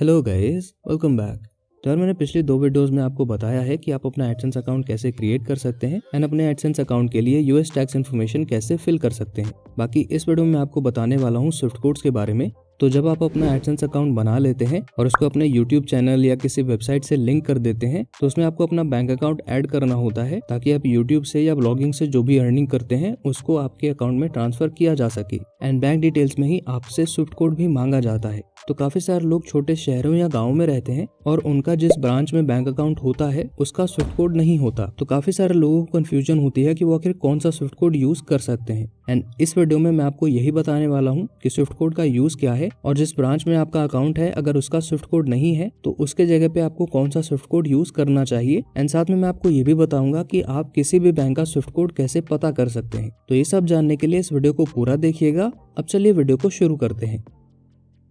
Hello guys, welcome back. तो यार मैंने पिछले 2 वीडियोस में आपको बताया है कि आप अपना एडसेंस अकाउंट कैसे क्रिएट कर सकते हैं एंड अपने एडसेंस अकाउंट के लिए यूएस टैक्स इन्फॉर्मेशन कैसे फिल कर सकते हैं। बाकी इस वीडियो में आपको बताने वाला हूँ स्विफ्ट कोड्स के बारे में। तो जब आप अपना एडसेंस अकाउंट बना लेते हैं और उसको अपने यूट्यूब चैनल या किसी वेबसाइट से लिंक कर देते हैं तो उसमें आपको अपना बैंक अकाउंट ऐड करना होता है ताकि आप यूट्यूब से या ब्लॉगिंग से जो भी अर्निंग करते हैं उसको आपके अकाउंट में ट्रांसफर किया जा सके। एंड बैंक डिटेल्स में ही आपसे स्विफ्ट कोड भी मांगा जाता है। तो काफी सारे लोग छोटे शहरों या गाँव में रहते हैं और उनका जिस ब्रांच में बैंक अकाउंट होता है उसका स्विफ्ट कोड नहीं होता। तो काफी सारे लोगों को कंफ्यूजन होती है कि वो आखिर कौन सा स्विफ्ट कोड यूज कर सकते हैं। एंड इस वीडियो में मैं आपको यही बताने वाला हूँ कि स्विफ्ट कोड का यूज क्या है और जिस ब्रांच में आपका अकाउंट है अगर उसका स्विफ्ट कोड नहीं है तो उसके जगह पे आपको कौन सा स्विफ्ट कोड यूज करना चाहिए। एंड साथ में मैं आपको ये भी बताऊंगा कि आप किसी भी बैंक का स्विफ्ट कोड कैसे पता कर सकते हैं। तो ये सब जानने के लिए इस वीडियो को पूरा देखिएगा। अब चलिए वीडियो को शुरू करते हैं।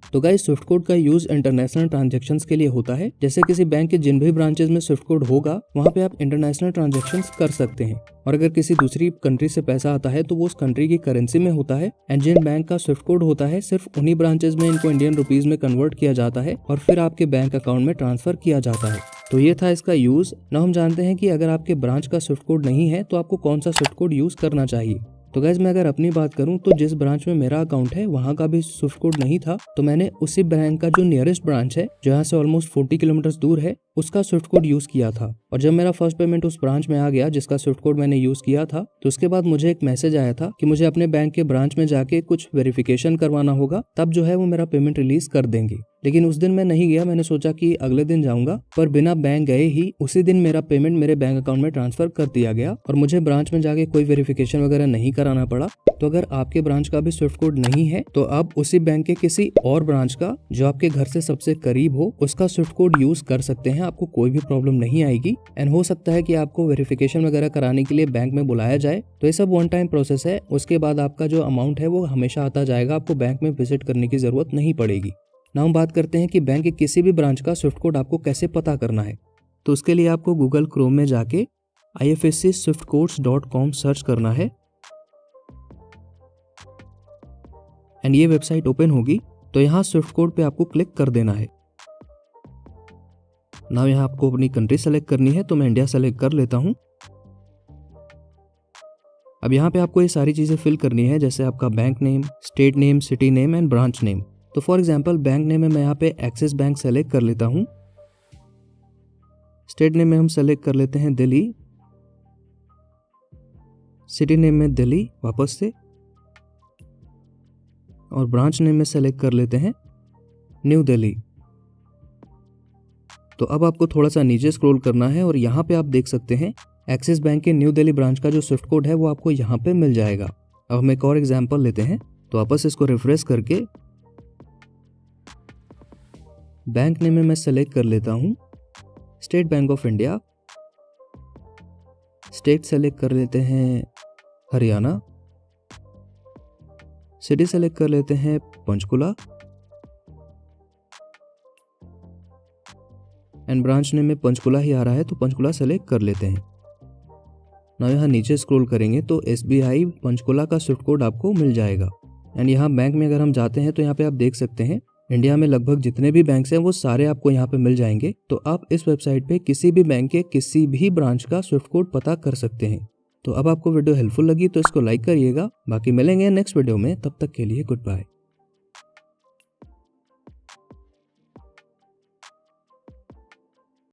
तो गाइस, स्विफ्ट कोड का यूज इंटरनेशनल ट्रांजैक्शंस के लिए होता है। जैसे किसी बैंक के जिन भी ब्रांचेस में स्विफ्ट कोड होगा वहाँ पे आप इंटरनेशनल ट्रांजैक्शंस कर सकते हैं। और अगर किसी दूसरी कंट्री से पैसा आता है तो वो उस कंट्री की करेंसी में होता है। एंड जिन बैंक का स्विफ्ट कोड होता है सिर्फ उन्हीं ब्रांचेस में इनको इंडियन रुपीज में कन्वर्ट किया जाता है और फिर आपके बैंक अकाउंट में ट्रांसफर किया जाता है। तो ये था इसका यूज। ना हम जानते हैं कि अगर आपके ब्रांच का स्विफ्ट कोड नहीं है तो आपको कौन सा स्विफ्ट कोड यूज करना चाहिए। तो गाइस, मैं अगर अपनी बात करूं तो जिस ब्रांच में मेरा अकाउंट है वहां का भी स्विफ्ट कोड नहीं था। तो मैंने उसी बैंक का जो नियरेस्ट ब्रांच है जो यहाँ से ऑलमोस्ट 40 किलोमीटर दूर है उसका स्विफ्ट कोड यूज किया था। और जब मेरा फर्स्ट पेमेंट उस ब्रांच में आ गया जिसका स्विफ्ट कोड मैंने यूज किया था तो उसके बाद मुझे एक मैसेज आया था कि मुझे अपने बैंक के ब्रांच में जाके कुछ वेरिफिकेशन करवाना होगा, तब जो है वो मेरा पेमेंट रिलीज कर देंगे। लेकिन उस दिन मैं नहीं गया। मैंने सोचा कि अगले दिन जाऊंगा, पर बिना बैंक गए ही उसी दिन मेरा पेमेंट मेरे बैंक अकाउंट में ट्रांसफर कर दिया गया और मुझे ब्रांच में जाके कोई वेरिफिकेशन वगैरह नहीं कराना पड़ा। तो अगर आपके ब्रांच का भी स्विफ्ट कोड नहीं है तो आप उसी बैंक के किसी और ब्रांच का जो आपके घर से सबसे करीब हो उसका स्विफ्ट कोड यूज कर सकते हैं। आपको कोई भी प्रॉब्लम नहीं आएगी। एंड हो सकता है कि आपको वेरिफिकेशन वगैरह कराने के लिए बैंक में बुलाया जाए। तो ये सब वन टाइम प्रोसेस है। उसके बाद आपका जो अमाउंट है वो हमेशा आता जाएगा। आपको बैंक में विजिट करने की जरूरत नहीं पड़ेगी। ना हम बात करते हैं कि बैंक के किसी भी ब्रांच का स्विफ्ट कोड आपको कैसे पता करना है। तो उसके लिए आपको गूगल क्रोम में जाके ifscswiftcodes.com सर्च करना है एंड ये वेबसाइट ओपन होगी। तो यहाँ स्विफ्ट कोड पे आपको क्लिक कर देना है। ना यहाँ आपको अपनी कंट्री सेलेक्ट करनी है तो मैं इंडिया सेलेक्ट कर लेता हूँ। अब यहाँ पे आपको ये सारी चीजें फिल करनी है, जैसे आपका bank name, state name, city name and branch name. तो फॉर एग्जांपल बैंक नेम में मैं यहाँ पे एक्सिस बैंक सेलेक्ट कर लेता हूँ। स्टेट नेम में हम सेलेक्ट कर लेते हैं दिल्ली, सिटी नेम में दिल्ली वापस से, और ब्रांच नेम में सेलेक्ट कर लेते हैं न्यू दिल्ली। तो अब आपको थोड़ा सा नीचे स्क्रॉल करना है और यहाँ पे आप देख सकते हैं एक्सिस बैंक के न्यू दिल्ली ब्रांच का जो स्विफ्ट कोड है वो आपको यहाँ पे मिल जाएगा। अब हम एक और एग्जांपल लेते हैं। तो वापस इसको रिफ्रेश करके बैंक नेम में मैं सेलेक्ट कर लेता हूँ state bank of India, state select कर लेते हैं हरियाणा, सिटी सेलेक्ट कर लेते हैं पंचकुला एंड ब्रांच नेम में पंचकुला ही आ रहा है तो पंचकुला सेलेक्ट कर लेते हैं। ना यहाँ नीचे स्क्रॉल करेंगे तो SBI पंचकुला का स्विफ्ट कोड आपको मिल जाएगा। एंड यहाँ बैंक में अगर हम जाते हैं तो यहाँ पे आप देख सकते हैं इंडिया में लगभग जितने भी बैंक्स हैं वो सारे आपको यहाँ पे मिल जाएंगे। तो आप इस वेबसाइट पे किसी भी बैंक के किसी भी ब्रांच का स्विफ्ट कोड पता कर सकते हैं। तो अब आपको वीडियो हेल्पफुल लगी तो इसको लाइक करिएगा। बाकी मिलेंगे नेक्स्ट वीडियो में, तब तक के लिए गुड बाय।